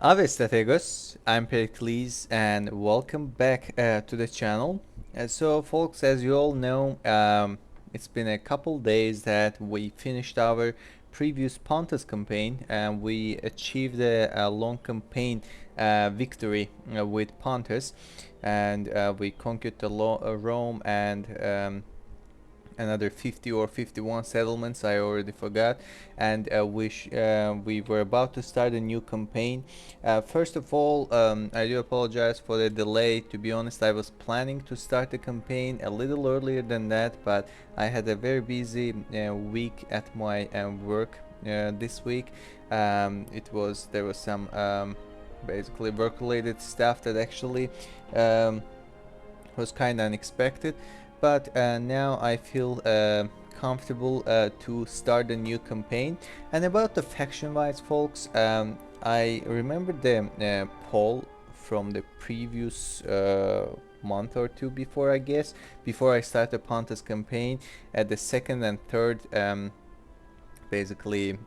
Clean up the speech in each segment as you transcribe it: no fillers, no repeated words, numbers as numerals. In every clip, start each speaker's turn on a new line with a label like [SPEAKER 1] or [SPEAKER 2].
[SPEAKER 1] Ave strategos, I'm Pericles and welcome back to the channel. So folks, as you all know, it's been a couple days that we finished our previous Pontus campaign and we achieved a long campaign victory with Pontus, and we conquered the Rome and another 50 or 51 settlements, I already forgot, and we were about to start a new campaign. First of all, I do apologize for the delay. To be honest, I was planning to start the campaign a little earlier than that, but I had a very busy week at my work this week. There was some basically work related stuff that actually was kind of unexpected, but now I feel comfortable to start a new campaign. And about the faction wise, folks, I remember the poll from the previous month or two before, I guess, before I started Pontus campaign, at the second and third basically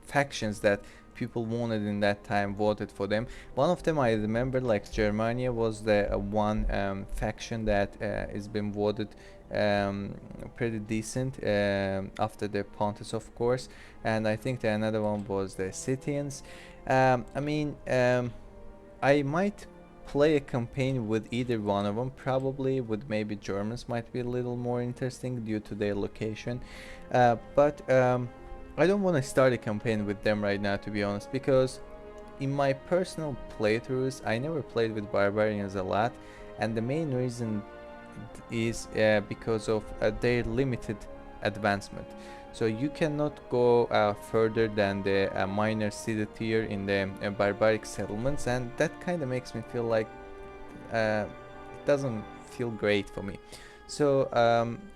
[SPEAKER 1] factions that people wanted in that time voted for them. One of them I remember, like Germania, was the one faction that has been voted pretty decent after the Pontus, of course, and I think the another one was the Scythians. I might play a campaign with either one of them. Probably with maybe Germans might be a little more interesting due to their location, but I don't want to start a campaign with them right now, to be honest, because in my personal playthroughs I never played with barbarians a lot, and the main reason is because of their limited advancement. So you cannot go further than the minor city tier in the barbaric settlements, and that kind of makes me feel like it doesn't feel great for me. So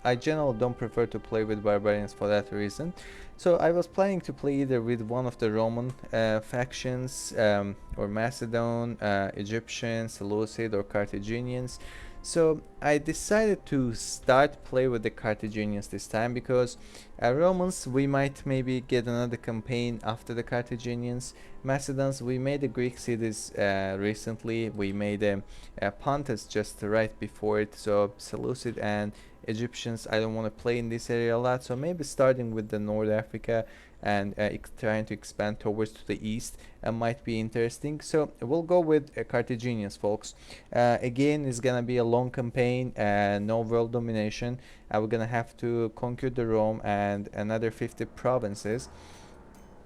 [SPEAKER 1] I generally don't prefer to play with barbarians for that reason. So I was planning to play either with one of the Roman factions, or Macedon, Egyptian, Seleucid, or Carthaginians. So I decided to start play with the Carthaginians this time, because Romans, we might maybe get another campaign after the Carthaginians. Macedons, we made the Greek cities recently. We made a Pontus just right before it. So Seleucid and Egyptians, I don't want to play in this area a lot. So maybe starting with the North Africa and trying to expand towards to the east might be interesting. So we'll go with Carthaginians, folks. Again, it's gonna be a long campaign, no world domination. We're gonna have to conquer the Rome and another 50 provinces.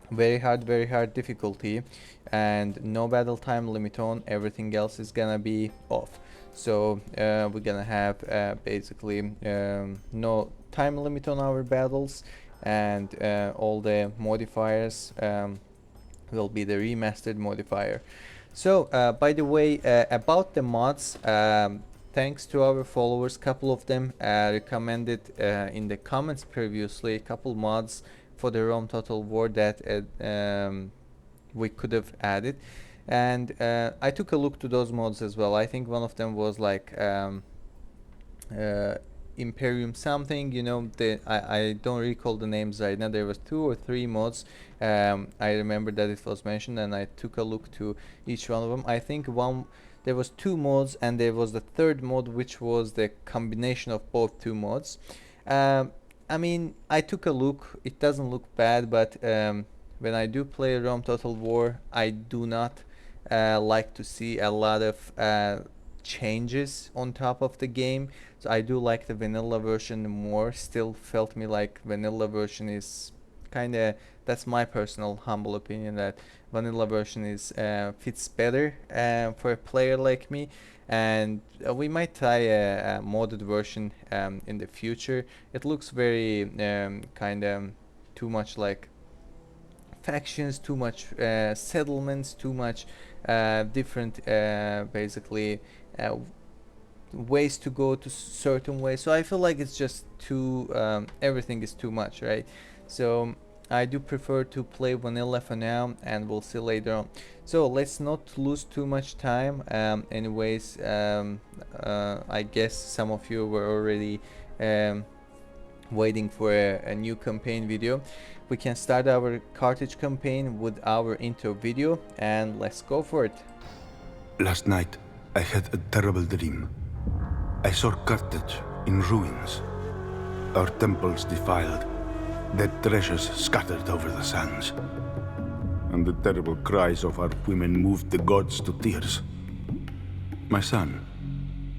[SPEAKER 1] Very hard difficulty, and no battle time limit on. Everything else is gonna be off. So we're gonna have basically no time limit on our battles, and all the modifiers will be the remastered modifier. So by the way, about the mods, thanks to our followers, couple of them recommended in the comments previously a couple mods for the Rome Total War that we could have added, and I took a look to those mods as well. I think one of them was like Imperium something, I don't recall the names right now. There was 2 or 3 mods. I remember that it was mentioned, and I took a look to each one of them. I think there was 2 mods, and there was the third mod, which was the combination of both 2 mods. I took a look. It doesn't look bad, but when I do play Rome Total War, I do not like to see a lot of changes on top of the game. So I do like the vanilla version more. Still felt me like vanilla version is kind of, that's my personal humble opinion, that vanilla version is fits better for a player like me. And we might try a modded version in the future. It looks very kind of too much like factions, too much settlements, too much different basically ways to go to certain ways. So I feel like it's just too everything is too much, right? So I do prefer to play vanilla for now, and we'll see later on. So let's not lose too much time. Anyways, I guess some of you were already waiting for a new campaign video, we can start our Carthage campaign with our intro video, and let's go for it.
[SPEAKER 2] Last night, I had a terrible dream. I saw Carthage in ruins. Our temples defiled, dead treasures scattered over the sands. And the terrible cries of our women moved the gods to tears. My son,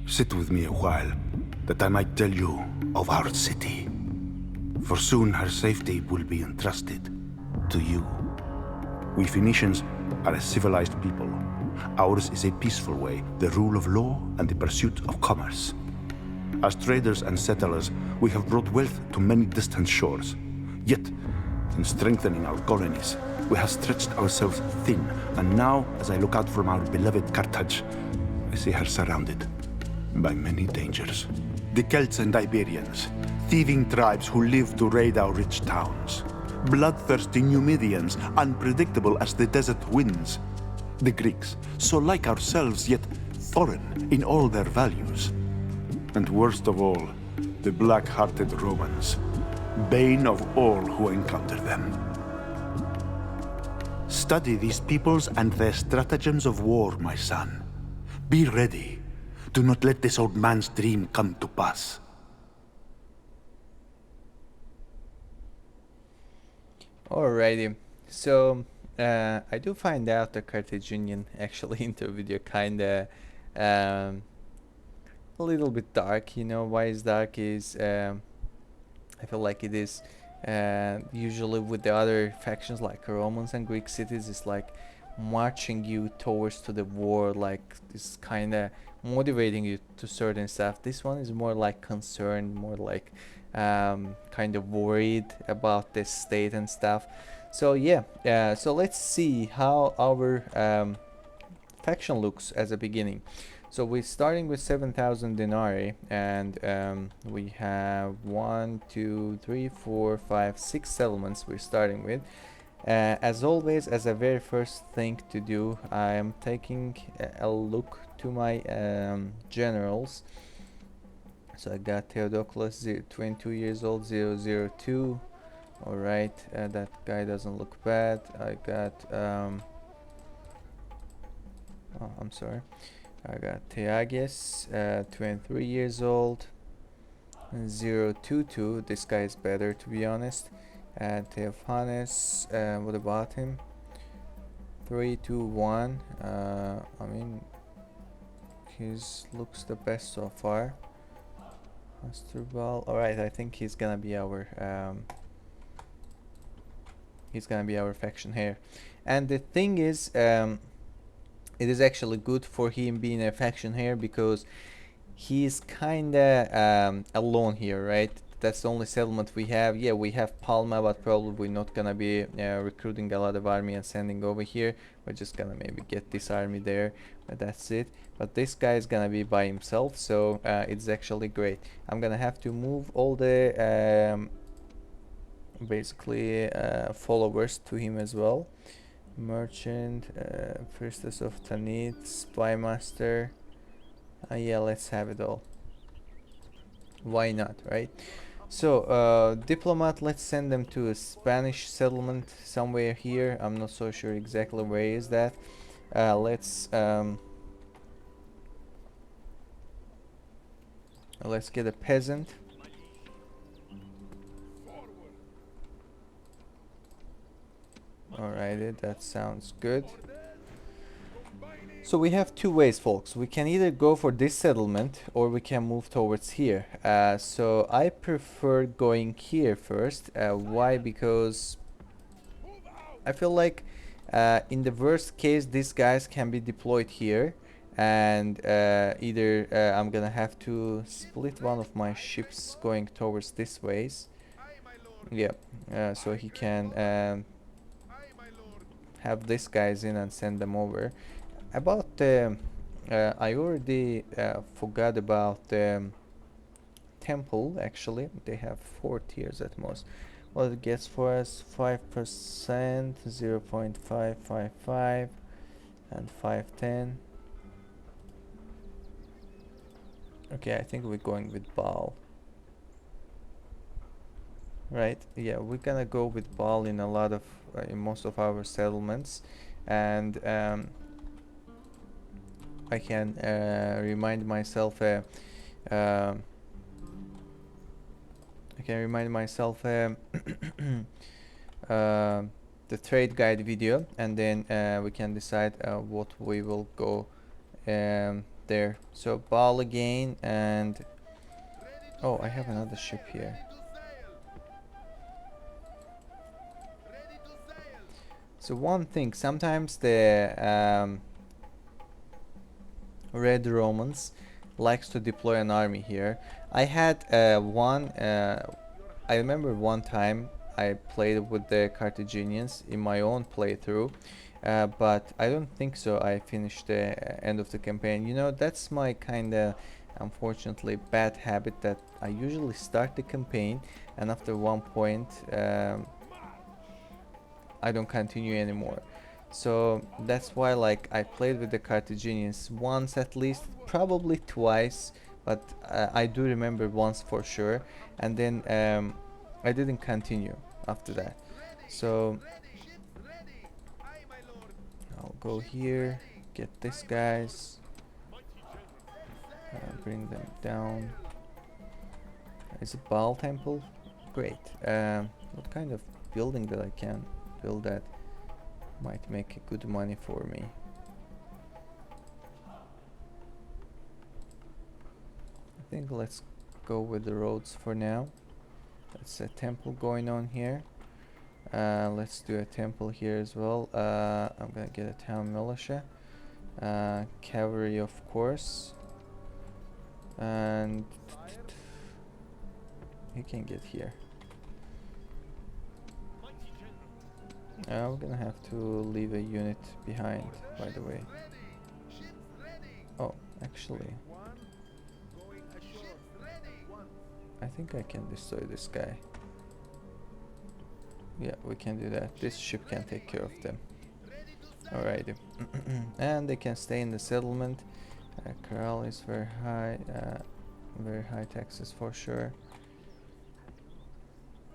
[SPEAKER 2] sit with me a while, that I might tell you of our city. For soon her safety will be entrusted to you. We Phoenicians are a civilized people. Ours is a peaceful way, the rule of law and the pursuit of commerce. As traders and settlers, we have brought wealth to many distant shores. Yet, in strengthening our colonies, we have stretched ourselves thin, and now, as I look out from our beloved Carthage, I see her surrounded by many dangers. The Celts and Iberians, thieving tribes who live to raid our rich towns. Bloodthirsty Numidians, unpredictable as the desert winds. The Greeks, so like ourselves, yet foreign in all their values. And worst of all, the black-hearted Romans, bane of all who encounter them. Study these peoples and their stratagems of war, my son. Be ready. Do not let this old man's dream come to pass.
[SPEAKER 1] Alrighty, so I do find out the Carthaginian actually intro video kinda a little bit dark. You know why it's dark is I feel like it is usually with the other factions like Romans and Greek cities, it's like marching you towards to the war, like it's kinda motivating you to certain stuff. This one is more like concerned, more like kind of worried about this state and stuff. So yeah, so let's see how our faction looks as a beginning. So we're starting with 7,000 denarii, and we have 1, 2, 3, 4, 5, 6 settlements we're starting with. As always, as a very first thing to do, I am taking a look to my generals. So I got Theodocles, 22 years old, 002. Alright, that guy doesn't look bad. I got, oh, I'm sorry. I got Theages, 23 years old, 022. This guy is better, to be honest. Theophanes, what about him? 321. I mean, his looks the best so far. Hasdrubal. Alright, I think he's gonna be our faction here. And the thing is, it is actually good for him being a faction here because he's kinda alone here, right? That's the only settlement we have. Yeah, we have Palma, but probably we're not gonna be recruiting a lot of army and sending over here. We're just gonna maybe get this army there, but that's it. But this guy is gonna be by himself, so it's actually great. I'm gonna have to move all the basically followers to him as well. Merchant, Priestess of Tanit, Spy Master. Yeah, let's have it all. Why not, right? So, diplomat, let's send them to a Spanish settlement somewhere here. I'm not so sure exactly where is that. Let's get a peasant. Alrighty, that sounds good. So we have two ways, folks. We can either go for this settlement or we can move towards here. So I prefer going here first. Why? Because I feel like in the worst case, these guys can be deployed here. And either I'm gonna have to split one of my ships going towards this ways. Yeah, so he can have these guys in and send them over. About I already forgot about the temple. Actually, they have 4 tiers at most. What it gets for us: 5%, 0.555, and 510. Okay, I think we're going with Baal. right? Yeah, we're gonna go with ball in a lot of in most of our settlements, and I can remind myself um I can remind myself uh, the trade guide video, and then we can decide what we will go there. So ball again, and oh, I have another ship here. So one thing, sometimes the Red Romans likes to deploy an army here. I had I remember one time I played with the Carthaginians in my own playthrough, but I don't think so. I finished the end of the campaign. You know, that's my kind of unfortunately bad habit that I usually start the campaign and after one point I don't continue anymore. So that's why like I played with the Carthaginians once at least, probably twice, but I do remember once for sure, and then I didn't continue after that. So I'll go here, get this guys, bring them down. Is it Baal Temple? Great. What kind of building that I can build that might make good money for me? I think let's go with the roads for now. That's a temple going on here. Let's do a temple here as well. I'm gonna get a town militia. Cavalry, of course. And he can get here. We're gonna have to leave a unit behind, by the way. Oh, actually, I think I can destroy this guy. Yeah, we can do that. This ship can take care of them. Alrighty. And they can stay in the settlement. Corral is very high taxes for sure.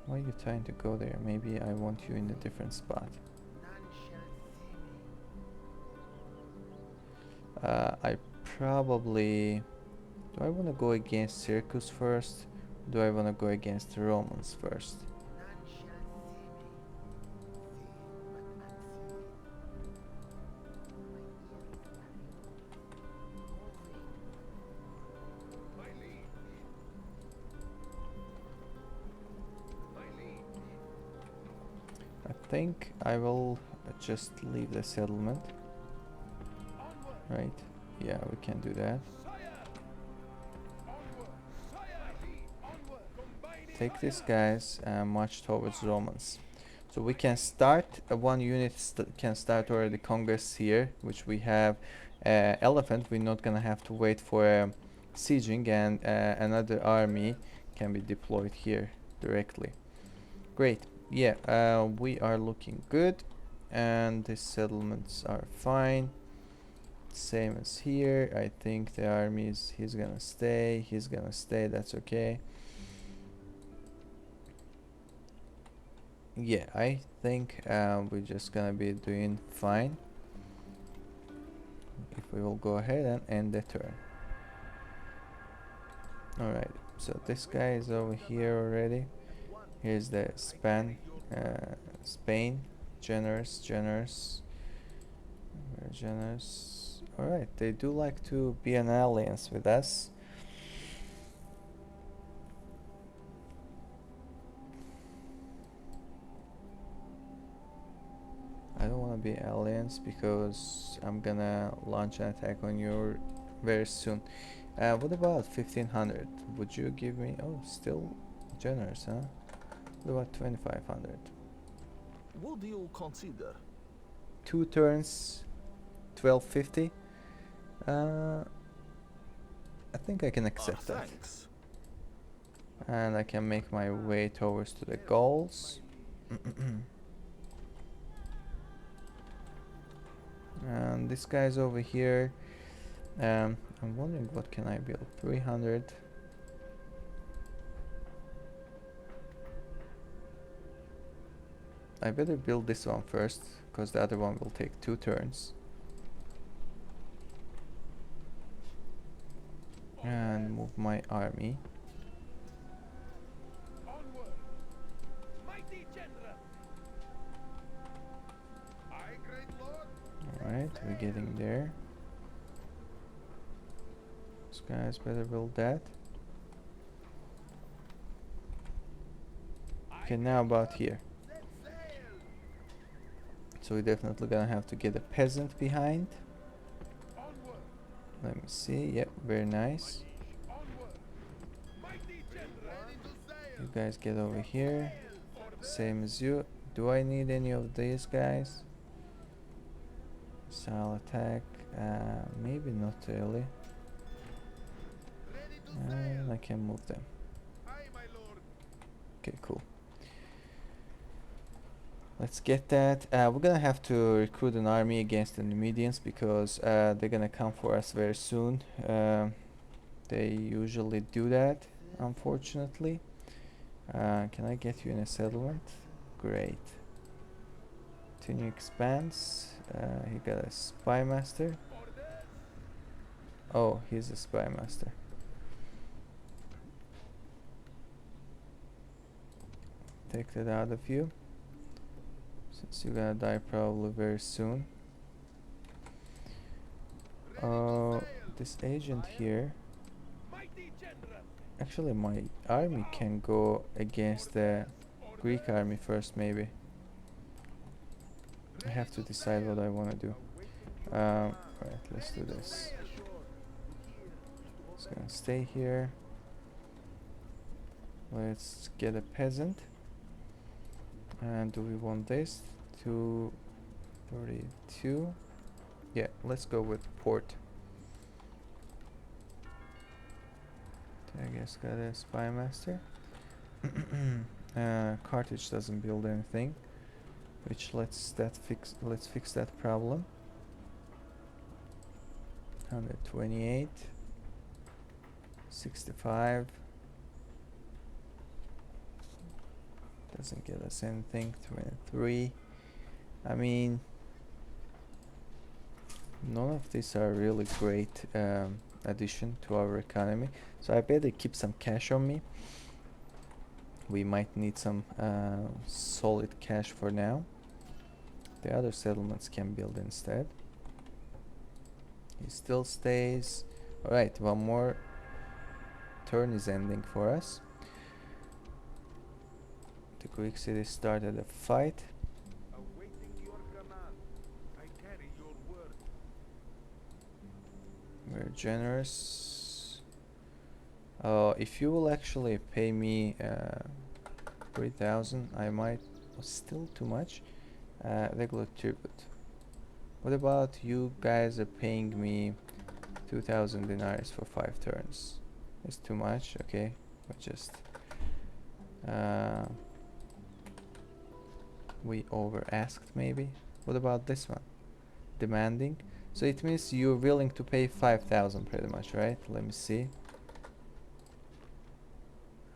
[SPEAKER 1] Why are you trying to go there? Maybe I want you in a different spot. I probably... Do I want to go against Circus first? Do I want to go against the Romans first? I think I will just leave the settlement. Right? Yeah, we can do that. Take these guys and march towards Romans. So we can start, one unit can start already Congress here, which we have elephant. We're not gonna have to wait for sieging, and another army can be deployed here directly. Great. Yeah, we are looking good, and the settlements are fine. Same as here. I think the armies, he's gonna stay, that's okay. Yeah, I think we're just gonna be doing fine if we will go ahead and end the turn. Alright, so this guy is over here already. Here's the Spain. Generous, very generous. Alright, they do like to be an alliance with us. I don't want to be alliance because I'm gonna launch an attack on you very soon. What about 1500? Would you give me... Oh, still generous, huh? What about 2500?
[SPEAKER 3] What do you consider?
[SPEAKER 1] 2 turns, 1250. I think I can accept that.
[SPEAKER 3] Thanks.
[SPEAKER 1] And I can make my way towards to the Gauls. And this guy's over here. I'm wondering what can I build. 300. I better build this one first, because the other one will take 2 turns. And move my army. Alright, we're getting there. These guys better build that. Okay, now about here. So we're definitely gonna have to get a peasant behind. Let me see. Yep, very nice. You guys get over here. Same as you. Do I need any of these guys? Missile attack. Maybe not really. And I can move them. Okay, cool. Let's get that. We're gonna have to recruit an army against the Numidians because they're gonna come for us very soon. They usually do that, unfortunately. Can I get you in a settlement? Great. Continue expands. He got a spy master. Oh, he's a spy master. Take that out of you, since you're gonna die probably very soon. This agent here. Actually, my army can go against the Greek army first, maybe. I have to decide what I want to do. Right, let's do this. It's gonna stay here. Let's get a peasant. And do we want this? 232. Yeah, let's go with port. I guess got a spy master. Carthage doesn't build anything, which let's fix that problem. 128, 65. Doesn't get us anything. 23. I mean, none of these are really great addition to our economy, so I better keep some cash on me. We might need some solid cash for now. The other settlements can build instead. He still stays. Alright, one more turn is ending for us. The Greek city started a fight. We're generous. If you will actually pay me 3,000, I might. Still too much. Regular tribute. What about you guys are paying me 2,000 dinars for 5 turns? It's too much. Okay, but just we over asked maybe. What about this one? Demanding. So it means you're willing to pay 5,000 pretty much, right? Let me see.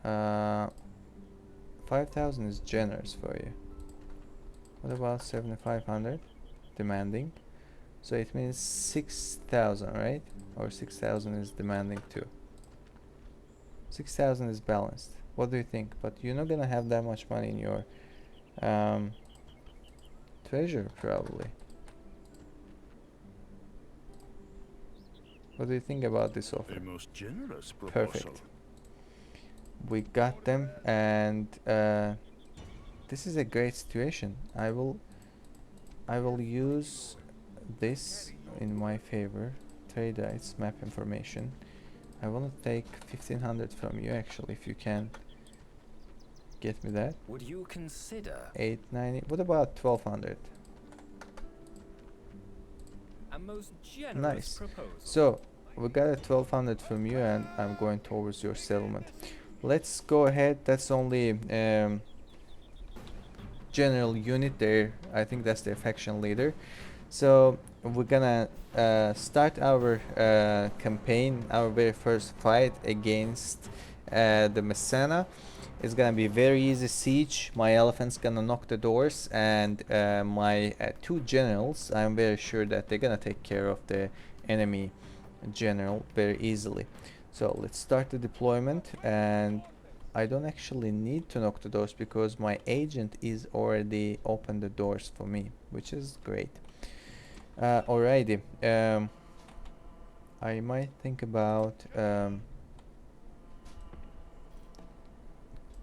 [SPEAKER 1] 5,000 is generous for you. What about 7,500? Demanding. So it means 6,000, right? Or 6,000 is demanding too. 6,000 is balanced. What do you think? But you're not gonna have that much money in your treasure probably. What do you think about this offer?
[SPEAKER 2] A most generous proposal.
[SPEAKER 1] Perfect. We got them, and this is a great situation. I will use this in my favor. Trade rights, map information. I want to take 1,500 from you actually, if you can get me that.
[SPEAKER 4] Would you consider
[SPEAKER 1] 890. What about 1,200?
[SPEAKER 4] a most generous
[SPEAKER 1] Nice.
[SPEAKER 4] proposal?
[SPEAKER 1] So we got a 1,200 from you, and I'm going towards your settlement. Let's go ahead. That's only general unit there. I think that's their faction leader. So we're gonna start our campaign, our very first fight against the Messana. It's gonna be very easy siege. My elephant's gonna knock the doors, and my two generals, I'm very sure that they're gonna take care of the enemy general very easily. So let's start the deployment, and I don't actually need to knock the doors because my agent is already opened the doors for me, which is great. Alrighty. I might think about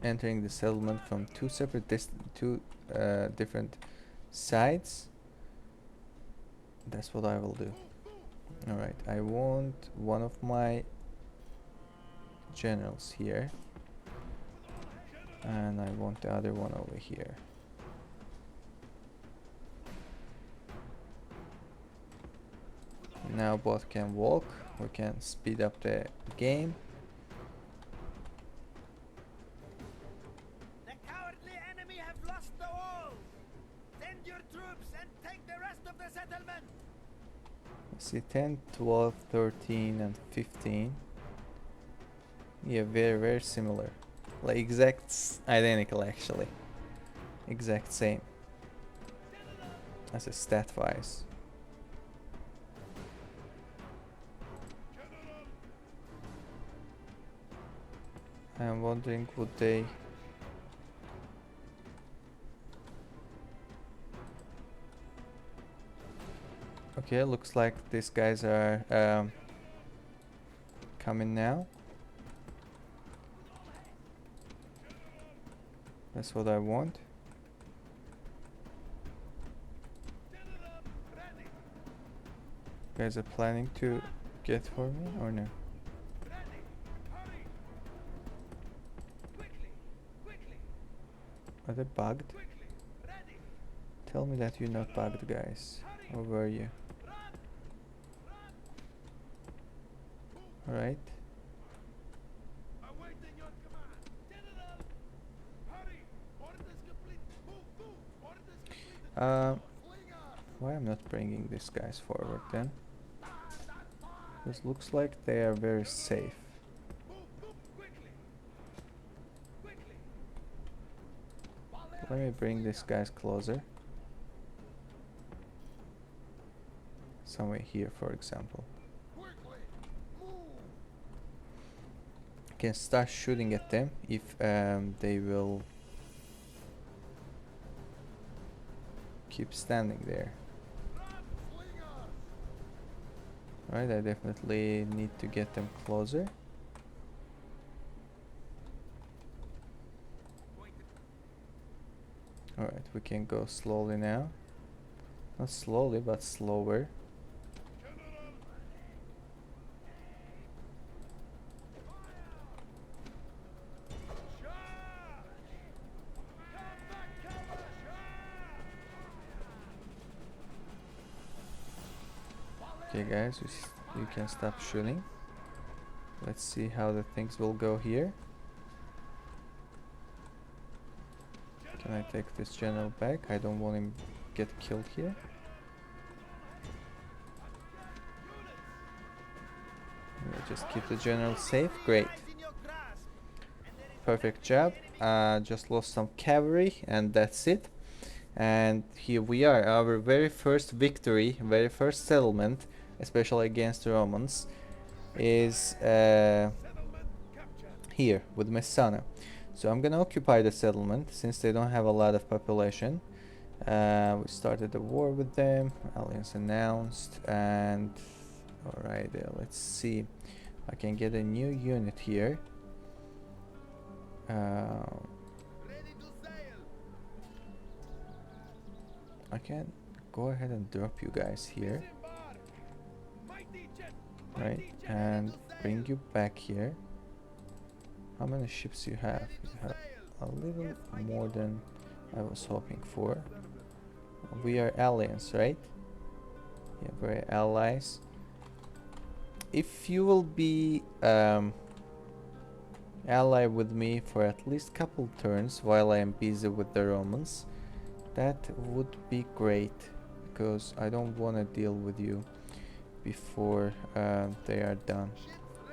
[SPEAKER 1] entering the settlement from two different sides. That's what I will do. Alright, I want one of my generals here, and I want the other one over here. Now both can walk. We can speed up the game.
[SPEAKER 5] The cowardly enemy have lost the walls. Send your troops and take the rest of the settlement.
[SPEAKER 1] Let's see, 10, 12, 13, and 15. Yeah, very similar. Like identical actually. Exact same. As a stat wise. I'm wondering, would they... Okay, looks like these guys are coming now. That's what I want. Guys are planning to get for me or no? Are they bugged? Tell me that you're not bugged, guys. Or were you? Alright. Why I'm not bringing these guys forward then? This looks like they are very safe. Let me bring these guys closer. Somewhere here, for example. Can start shooting at them if they will keep standing there. Right, I definitely need to get them closer. Alright, we can go slowly now. Not slowly, but slower. Okay guys, you can stop shooting. Let's see how the things will go here. Can I take this general back? I don't want him to get killed here. Just keep the general safe. Great. Perfect job. Just lost some cavalry and that's it. And here we are, our very first victory, very first settlement, especially against the Romans, is here with Messana. So I'm gonna occupy the settlement since they don't have a lot of population. We started the war with them, alliance announced, and alright, let's see. I can get a new unit here. I can go ahead and drop you guys here, right, and bring you back here. How many ships you have? You have a little more than I was hoping for. We are alliance, right? Yeah, we're allies. If you will be ally with me for at least couple turns while I am busy with the Romans, that would be great, because I don't want to deal with you before they are done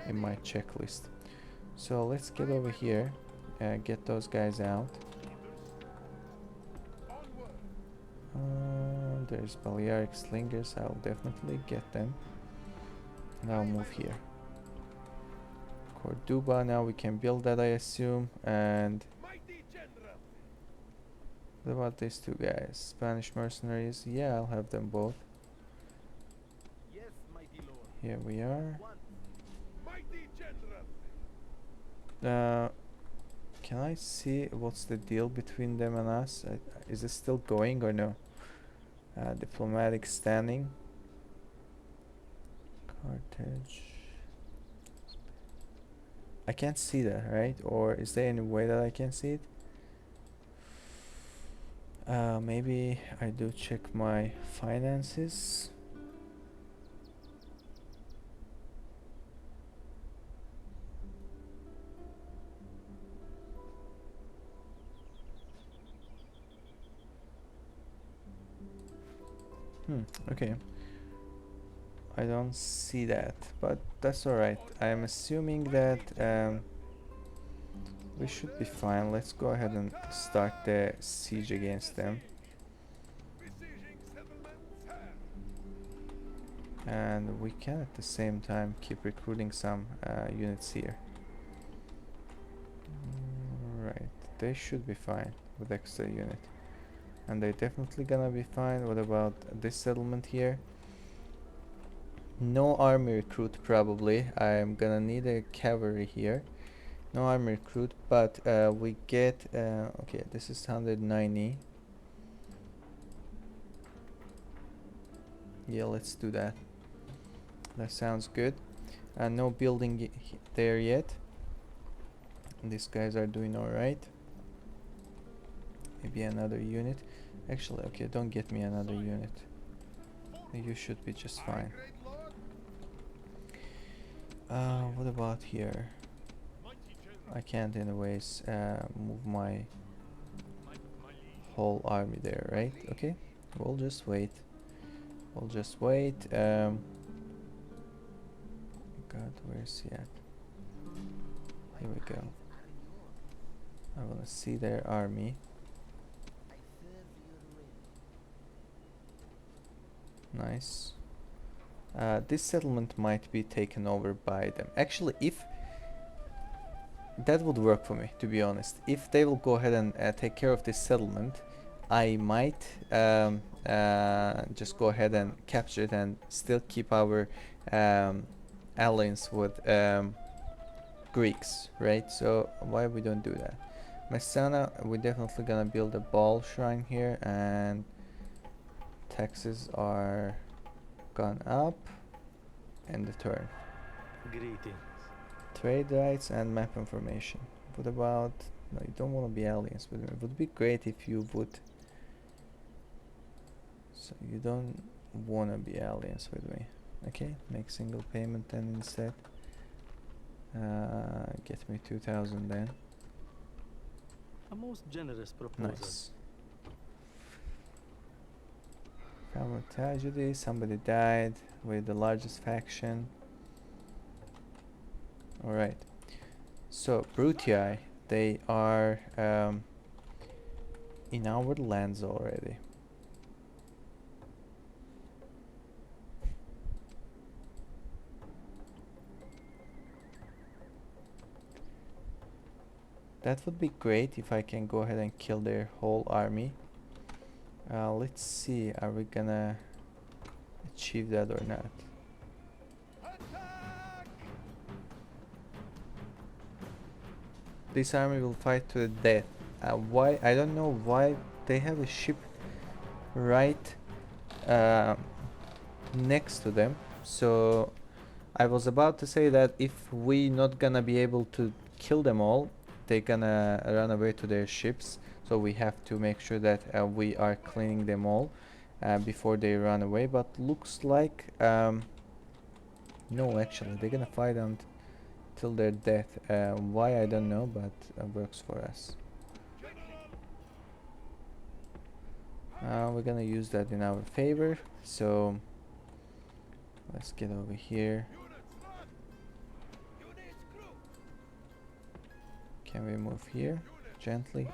[SPEAKER 1] in my checklist. So let's get over here get those guys out. There's Balearic Slingers, I'll definitely get them. And I'll move here. Corduba, now we can build that, I assume. And what about these two guys? Spanish mercenaries, yeah, I'll have them both.
[SPEAKER 5] Yes, mighty lord.
[SPEAKER 1] Here we are.
[SPEAKER 5] One. Mighty general.
[SPEAKER 1] Can I see what's the deal between them and us? Is it still going or no? Diplomatic standing. Carthage. I can't see that, right? Or is there any way that I can see it? Maybe I do check my finances. Okay. I don't see that, but that's alright. I am assuming that we should be fine. Let's go ahead and start the siege against them. And we can at the same time keep recruiting some units here. Right, they should be fine with extra unit. And they're definitely gonna be fine. What about this settlement here? No army recruit probably. I'm gonna need a cavalry here. No army recruit, but we get okay, this is 190. Yeah, let's do that. That sounds good. No building there yet. These guys are doing alright. Maybe another unit. Actually, okay, don't get me another unit. You should be just fine. What about here? I can't anyways move my whole army there, right? Okay, we'll just wait. We'll just wait. God, where's he at? Here we go. I wanna see their army. Nice. This settlement might be taken over by them. Actually, if that would work for me, to be honest. If they will go ahead and take care of this settlement, I might just go ahead and capture it and still keep our alliance with Greeks, right? So why we don't do that? Messana, we're definitely gonna build a ball shrine here, and taxes are gone up. End the turn.
[SPEAKER 6] Greetings.
[SPEAKER 1] Trade rights and map information. What about... No, you don't want to be alliance with me. It would be great if you would. So you don't want to be alliance with me. Okay, make single payment then instead. Get me 2,000 then.
[SPEAKER 6] A most generous proposal.
[SPEAKER 1] Nice. Family tragedy, somebody died. We're the largest faction. Alright. So, Brutii, they are in our lands already. That would be great if I can go ahead and kill their whole army. Let's see, are we gonna achieve that or not? This army will fight to the death. Why? I don't know why they have a ship right next to them. So I was about to say that if we not gonna be able to kill them all, they're gonna run away to their ships. So we have to make sure that we are cleaning them all before they run away. But looks like no, actually they're gonna fight until their death. Why, I don't know, but works for us. We're gonna use that in our favor. So let's get over here. Can we move here gently?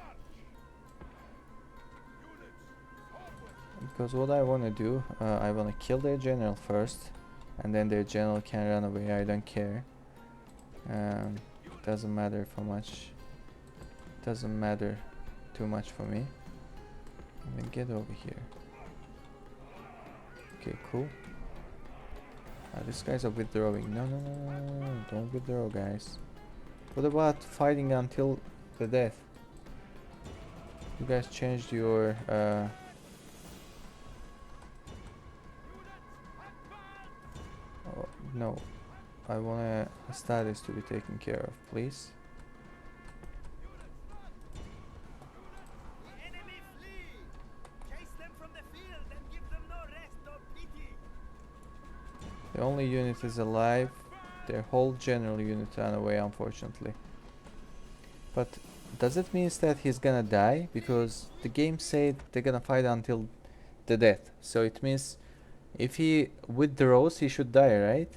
[SPEAKER 1] Because what I want to do, I want to kill their general first, and then their general can run away. I don't care. Doesn't matter for much. Doesn't matter too much for me. Let me get over here. Okay, cool. These guys are withdrawing. No, no, no, no, no, no, don't withdraw, guys. What about fighting until the death? You guys changed your oh, no. I want a status to be taken care of, please.
[SPEAKER 5] The enemy flee! Chase them from the field and give them no rest or pity!
[SPEAKER 1] The only unit is alive. Their whole general unit ran away, unfortunately. But does it mean that he's gonna die? Because the game said they're gonna fight until the death. So it means if he withdraws, he should die, right?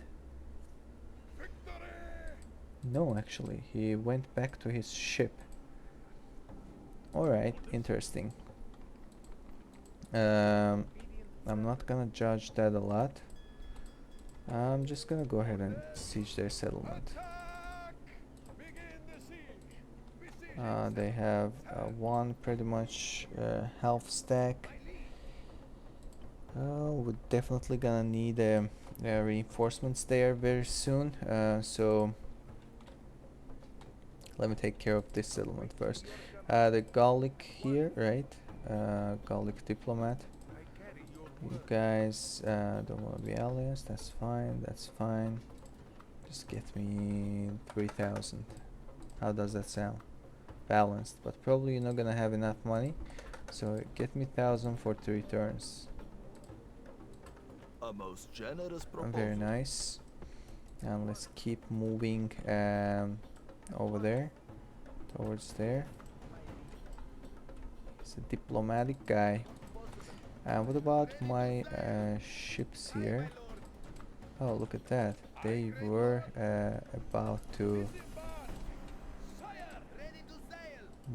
[SPEAKER 1] No, actually, he went back to his ship. Alright, interesting. I'm not gonna judge that a lot. I'm just gonna go ahead and siege their settlement. They have one pretty much half stack. We're definitely gonna need reinforcements there very soon. So let me take care of this settlement first. The Gallic here, right? Gallic diplomat. You guys don't want to be allies. That's fine. That's fine. Just get me 3,000. How does that sound? Balanced, but probably you're not gonna have enough money. So get me 1,000 for 3 turns.
[SPEAKER 3] A most generous proposal.
[SPEAKER 1] Very nice. And let's keep moving over there, towards there. It's a diplomatic guy. What about my ships here? Oh, look at that. They were about to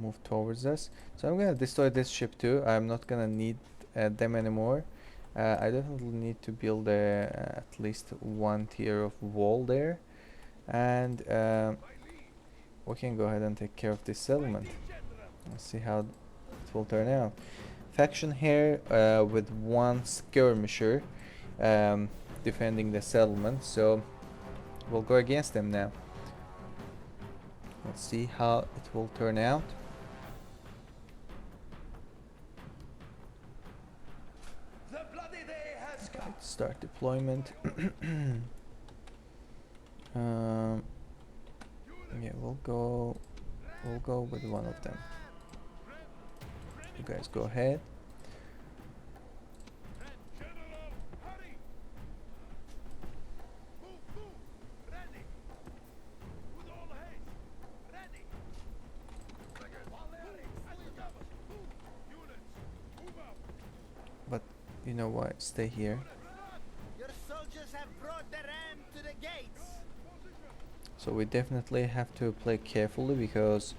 [SPEAKER 1] move towards us. So I'm gonna destroy this ship too. I'm not gonna need them anymore. I definitely need to build at least one tier of wall there. And we can go ahead and take care of this settlement. Let's see how it will turn out. Faction here with one skirmisher defending the settlement, so we'll go against them now. Let's see how it will turn out. Let's start deployment. Yeah, we'll go with one of them. You guys go ahead. But you know what? Stay here.
[SPEAKER 5] Your soldiers have brought the ram to the gates!
[SPEAKER 1] So we definitely have to play carefully because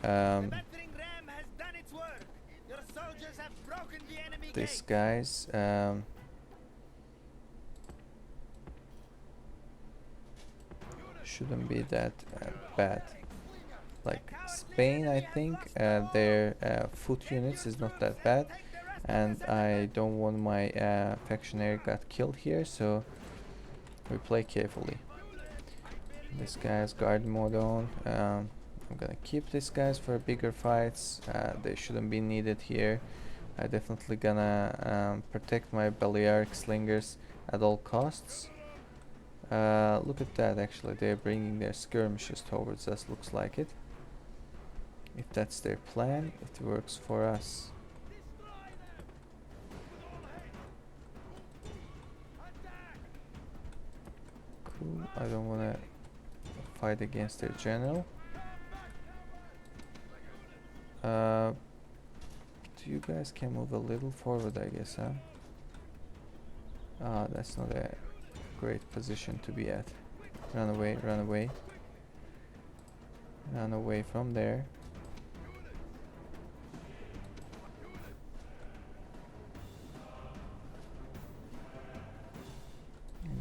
[SPEAKER 5] The battering ram has done its work! Your soldiers have broken the enemy
[SPEAKER 1] these
[SPEAKER 5] gate!
[SPEAKER 1] guys shouldn't be that bad. Like Spain, I think their foot units is not that bad, and I don't want my factionary got killed here, so we play carefully. This guy's guard mode on. I'm gonna keep these guys for bigger fights. They shouldn't be needed here. I definitely gonna protect my Balearic slingers at all costs. Look at that, actually they're bringing their skirmishes towards us, looks like it. If that's their plan, it works for us. Cool, I don't wanna fight against their general. You guys can move a little forward, I guess, huh? Ah, that's not a great position to be at. Run away, run away. Run away from there.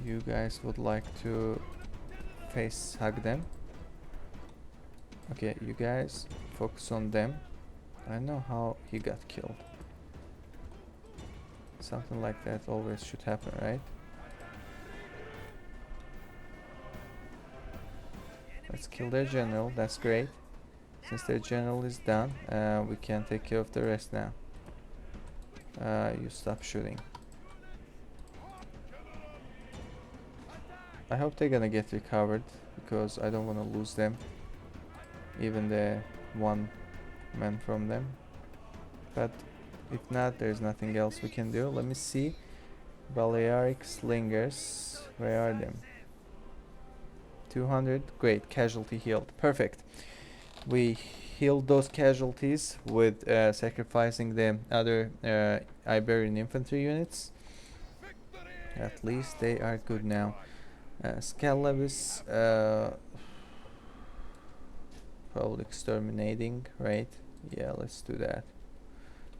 [SPEAKER 1] You guys would like to face hug them. Okay, you guys focus on them. I know how he got killed. Something like that always should happen, right? Let's kill their general, that's great. Since their general is done, we can take care of the rest now. You stop shooting. I hope they're gonna get recovered, because I don't want to lose them. Even the one man from them. But if not, there's nothing else we can do. Let me see. Balearic slingers, where are them? 200, great, casualty healed, perfect. We healed those casualties with sacrificing the other Iberian infantry units. At least they are good now. Scalabus, probably exterminating, right? Yeah, let's do that.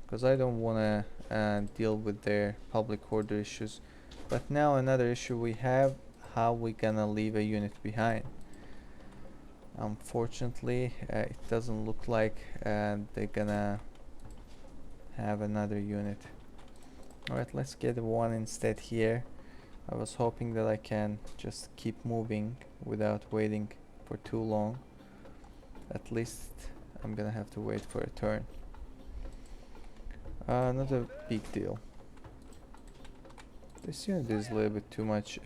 [SPEAKER 1] Because I don't want to deal with their public order issues. But now another issue we have, how we gonna leave a unit behind. Unfortunately, it doesn't look like they're gonna have another unit. Alright, let's get one instead here. I was hoping that I can just keep moving without waiting for too long. At least I'm gonna have to wait for a turn. Not a big deal. This unit is a little bit too much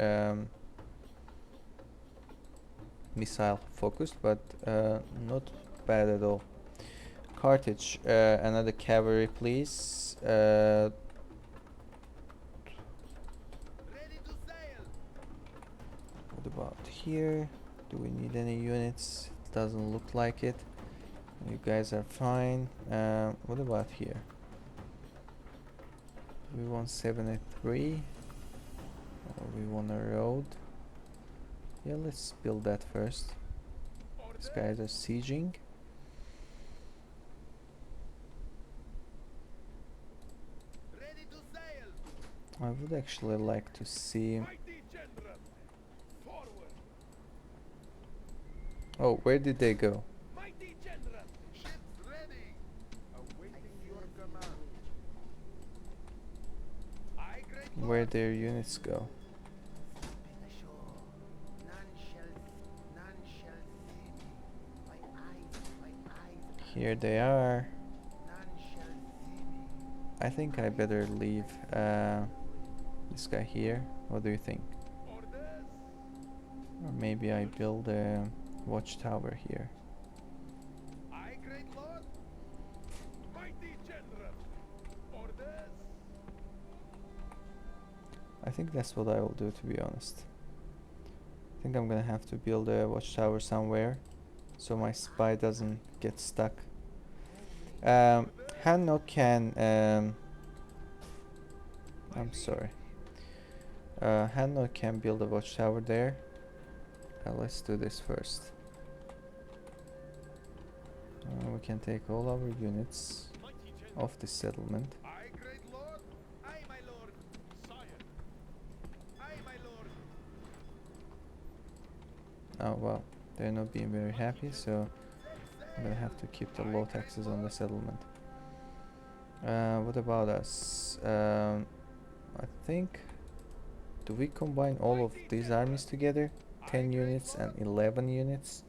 [SPEAKER 1] missile focused, but not bad at all. Carthage, another cavalry please. What about here? Do we need any units? Doesn't look like it. You guys are fine. What about here? We want 73 or we want a road. Yeah, let's build that first. These guys are sieging. I would actually like to see. Oh, where did they go? Where their units go? Here they are. I think I better leave this guy here. What do you think? Or maybe I build a watchtower here. I think that's what I will do, to be honest. I think I'm gonna have to build a watchtower somewhere so my spy doesn't get stuck. Hanno can I'm sorry. Hanno can build a watchtower there. Let's do this first. We can take all our units off this settlement. Oh well, they're not being very happy, so I'm gonna have to keep the low taxes on the settlement. What about us? I think, do we combine all of these armies together? 10 units and 11 units?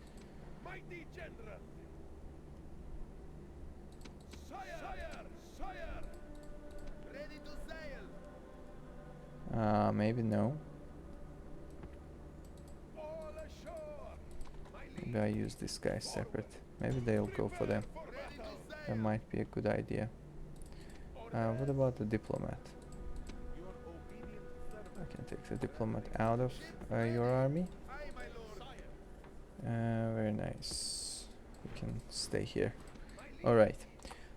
[SPEAKER 1] Maybe no. Maybe I use this guy separate. Maybe they'll go for them. That might be a good idea. What about the diplomat? I can take the diplomat out of your army. Very nice. We can stay here. Alright.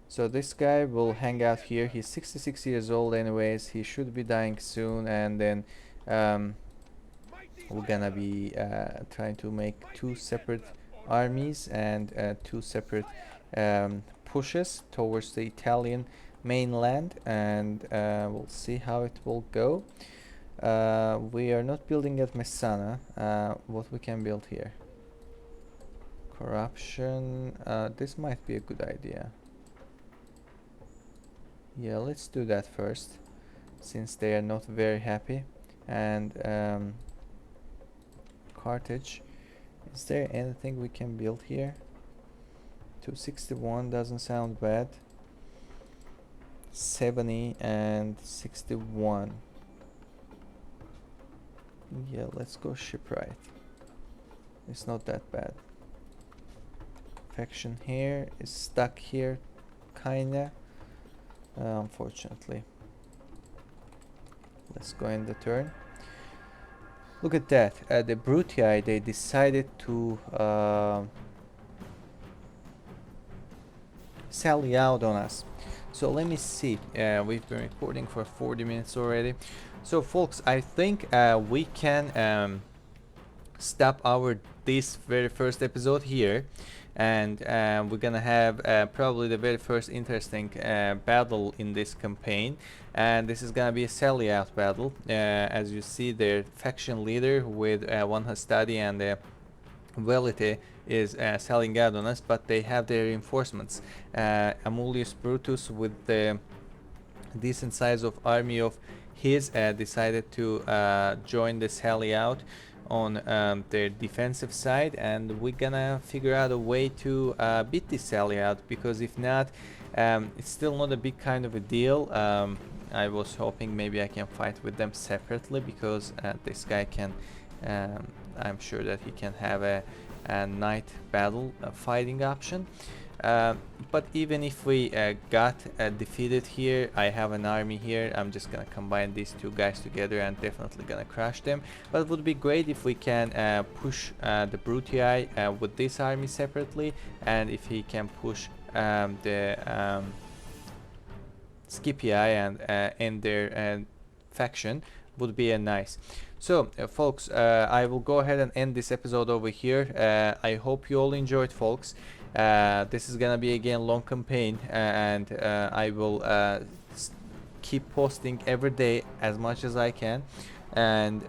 [SPEAKER 1] So this guy will hang out here. He's 66 years old anyways. He should be dying soon, and then we're gonna be trying to make 2 separate armies and 2 separate pushes towards the Italian mainland, and we'll see how it will go. We are not building at Messana. What we can build here? Corruption. This might be a good idea. Yeah, let's do that first, since they are not very happy. And Carthage. Is there anything we can build here? 261 doesn't sound bad. 70 and 61. Yeah, let's go shipwright. It's not that bad. Faction here is stuck here, kinda. Unfortunately. Let's go in the turn. Look at that. The Brutii, they decided to sally out on us. So let me see. We've been recording for 40 minutes already. So folks, I think we can stop this very first episode here, and we're gonna have probably the very first interesting battle in this campaign, and this is gonna be a sally out battle. As you see, their faction leader with one Hastadi and a Velite is selling out on us, but they have their reinforcements. Amulius Brutus, with the decent size of army of his, decided to join the sally out on their defensive side, and we're gonna figure out a way to beat this sally out, because if not, it's still not a big kind of a deal. I was hoping maybe I can fight with them separately, because this guy can, I'm sure that he can have a night battle fighting option. But even if we got defeated here, I have an army here. I'm just gonna combine these two guys together and definitely gonna crush them. But it would be great if we can push the Brutii with this army separately, and if he can push the Scipii and in their faction, would be nice. So folks, I will go ahead and end this episode over here. I hope you all enjoyed, folks. This is gonna be again long campaign, and I will keep posting every day as much as I can, and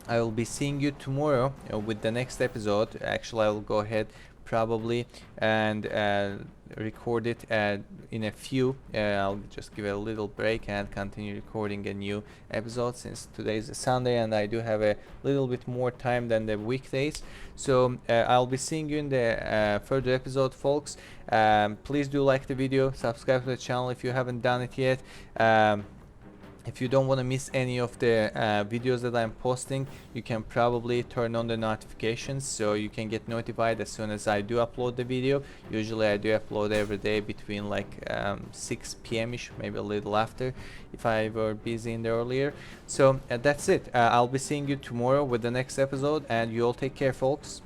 [SPEAKER 1] I will be seeing you tomorrow with the next episode. Actually, I will go ahead probably and record it in a few. I'll just give it a little break and continue recording a new episode, since today is a Sunday and I do have a little bit more time than the weekdays. So I'll be seeing you in the further episode, folks. Please do like the video, subscribe to the channel if you haven't done it yet. If you don't want to miss any of the videos that I'm posting, you can probably turn on the notifications so you can get notified as soon as I do upload the video. Usually I do upload every day between like 6 p.m. ish, maybe a little after if I were busy in the earlier. So that's it. I'll be seeing you tomorrow with the next episode, and you all take care, folks.